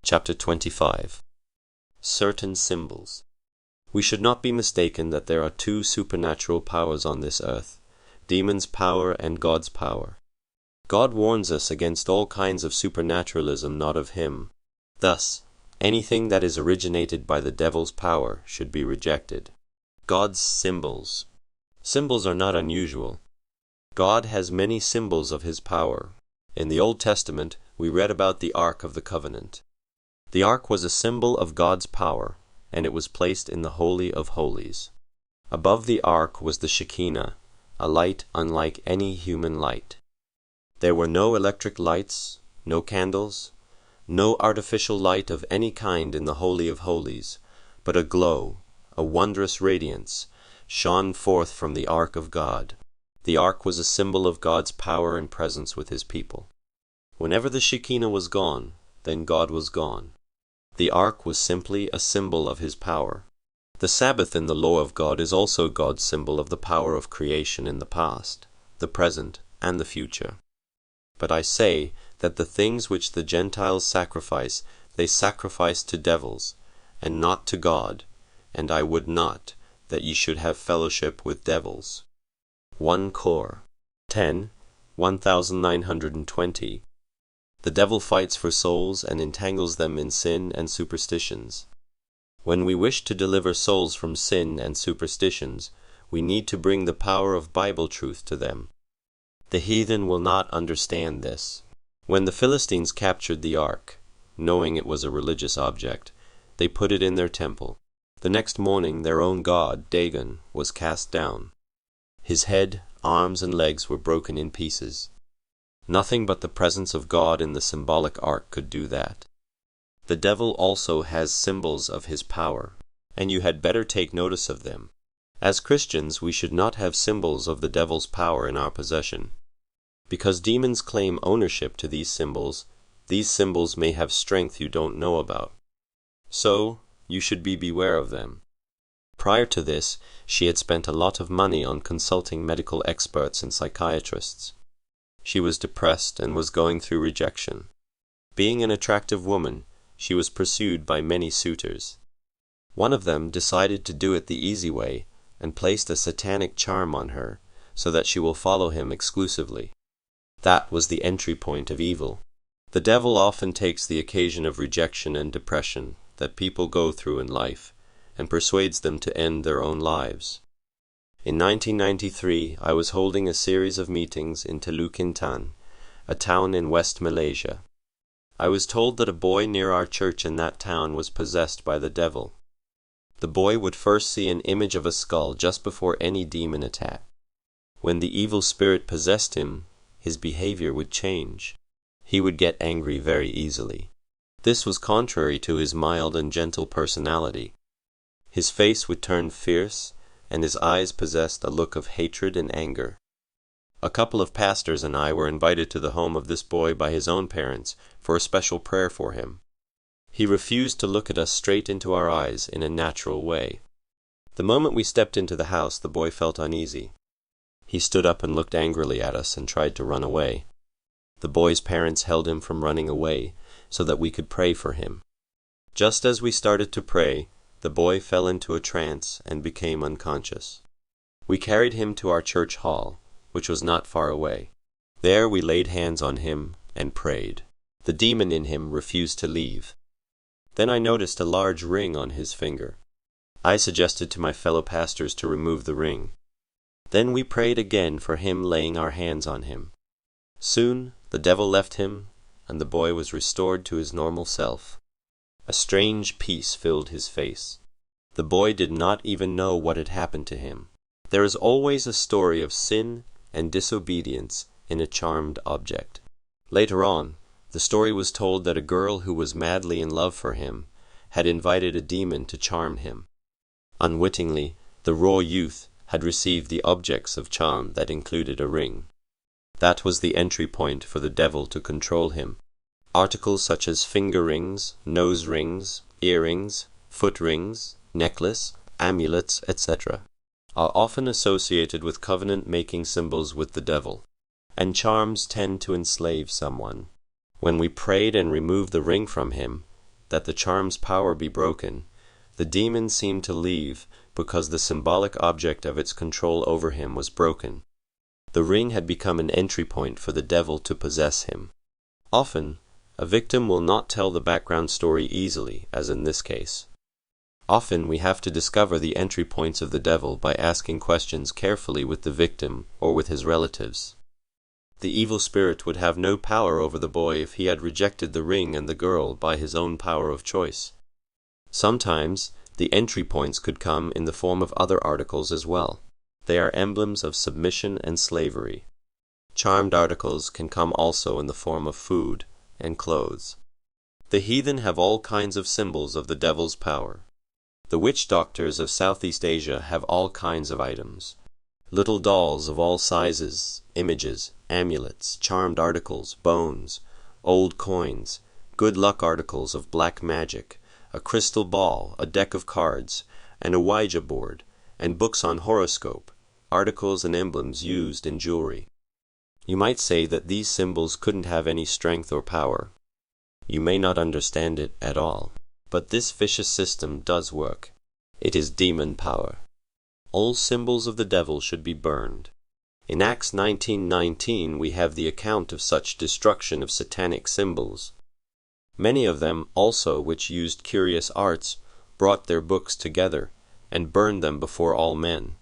Chapter 25. Certain Symbols. We should not be mistaken that there are two supernatural powers on this earth, demons' power and God's power. God warns us against all kinds of supernaturalism not of Him. Thus, anything that is originated by the devil's power should be rejected. God's symbols. Symbols are not unusual. God has many symbols of His power. In the Old Testament, we read about the Ark of the Covenant. The Ark was a symbol of God's power, and it was placed in the Holy of Holies. Above the Ark was the Shekinah, a light unlike any human light. There were no electric lights, no candles, no artificial light of any kind in the Holy of Holies, but a glow, a wondrous radiance, shone forth from the Ark of God. The Ark was a symbol of God's power and presence with His people. Whenever the Shekinah was gone, then God was gone. The Ark was simply a symbol of His power. The Sabbath in the law of God is also God's symbol of the power of creation in the past, the present, and the future. But I say that the things which the Gentiles sacrifice, they sacrifice to devils, and not to God, and I would not that ye should have fellowship with devils. 1 Cor. 10, 1920. The devil fights for souls and entangles them in sin and superstitions. When we wish to deliver souls from sin and superstitions, we need to bring the power of Bible truth to them. The heathen will not understand this. When the Philistines captured the ark, knowing it was a religious object, they put it in their temple. The next morning their own god, Dagon, was cast down. His head, arms, and legs were broken in pieces. Nothing but the presence of God in the symbolic ark could do that. The devil also has symbols of his power, and you had better take notice of them. As Christians, we should not have symbols of the devil's power in our possession. Because demons claim ownership to these symbols may have strength you don't know about. So, you should be beware of them. Prior to this, she had spent a lot of money on consulting medical experts and psychiatrists. She was depressed and was going through rejection. Being an attractive woman, she was pursued by many suitors. One of them decided to do it the easy way and placed a satanic charm on her so that she will follow him exclusively. That was the entry point of evil. The devil often takes the occasion of rejection and depression that people go through in life and persuades them to end their own lives. In 1993, I was holding a series of meetings in Teluk Intan, a town in West Malaysia. I was told that a boy near our church in that town was possessed by the devil. The boy would first see an image of a skull just before any demon attack. When the evil spirit possessed him, his behavior would change. He would get angry very easily. This was contrary to his mild and gentle personality. His face would turn fierce, and his eyes possessed a look of hatred and anger. A couple of pastors and I were invited to the home of this boy by his own parents for a special prayer for him. He refused to look at us straight into our eyes in a natural way. The moment we stepped into the house, the boy felt uneasy. He stood up and looked angrily at us and tried to run away. The boy's parents held him from running away so that we could pray for him. Just as we started to pray, the boy fell into a trance and became unconscious. We carried him to our church hall, which was not far away. There we laid hands on him and prayed. The demon in him refused to leave. Then I noticed a large ring on his finger. I suggested to my fellow pastors to remove the ring. Then we prayed again for him, laying our hands on him. Soon the devil left him, and the boy was restored to his normal self. A strange peace filled his face. The boy did not even know what had happened to him. There is always a story of sin and disobedience in a charmed object. Later on, the story was told that a girl who was madly in love for him had invited a demon to charm him. Unwittingly, the raw youth had received the objects of charm that included a ring. That was the entry point for the devil to control him. Articles such as finger rings, nose rings, earrings, foot rings, necklace, amulets, etc. are often associated with covenant-making symbols with the devil, and charms tend to enslave someone. When we prayed and removed the ring from him, that the charm's power be broken, the demon seemed to leave because the symbolic object of its control over him was broken. The ring had become an entry point for the devil to possess him. Often, a victim will not tell the background story easily, as in this case. Often we have to discover the entry points of the devil by asking questions carefully with the victim or with his relatives. The evil spirit would have no power over the boy if he had rejected the ring and the girl by his own power of choice. Sometimes, the entry points could come in the form of other articles as well. They are emblems of submission and slavery. Charmed articles can come also in the form of food and clothes. The heathen have all kinds of symbols of the devil's power. The witch doctors of Southeast Asia have all kinds of items. Little dolls of all sizes, images, amulets, charmed articles, bones, old coins, good luck articles of black magic, a crystal ball, a deck of cards, and a Ouija board, and books on horoscope, articles and emblems used in jewelry. You might say that these symbols couldn't have any strength or power. You may not understand it at all. But this vicious system does work. It is demon power. All symbols of the devil should be burned. In Acts 19:19 we have the account of such destruction of satanic symbols. Many of them also which used curious arts brought their books together and burned them before all men.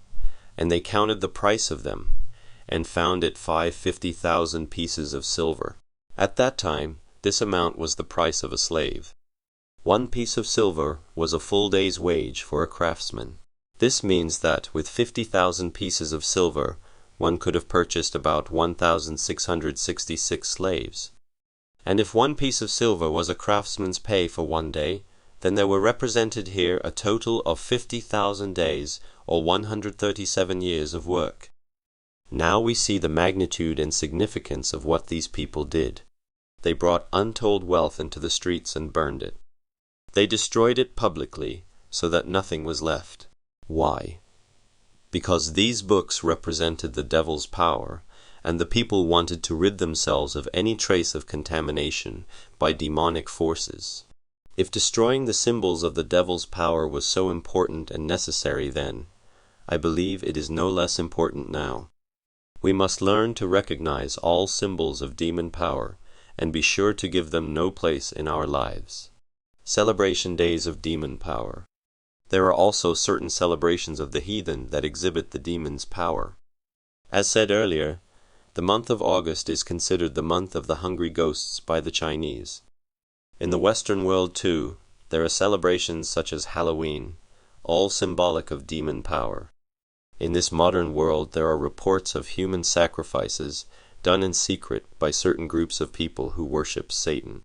And they counted the price of them, and found it 550,000 pieces of silver. At that time this amount was the price of a slave. 1 piece of silver was a full day's wage for a craftsman. This means that with 50,000 pieces of silver, one could have purchased about 1,666 slaves. And if 1 piece of silver was a craftsman's pay for 1 day, then there were represented here a total of 50,000 days, or 137 years of work. Now we see the magnitude and significance of what these people did. They brought untold wealth into the streets and burned it. They destroyed it publicly, so that nothing was left. Why? Because these books represented the devil's power, and the people wanted to rid themselves of any trace of contamination by demonic forces. If destroying the symbols of the devil's power was so important and necessary then, I believe it is no less important now. We must learn to recognize all symbols of demon power, and be sure to give them no place in our lives. Celebration days of demon power. There are also certain celebrations of the heathen that exhibit the demon's power. As said earlier, the month of August is considered the month of the hungry ghosts by the Chinese. In the Western world, too, there are celebrations such as Halloween, all symbolic of demon power. In this modern world there are reports of human sacrifices done in secret by certain groups of people who worship Satan.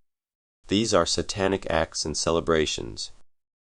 These are satanic acts and celebrations,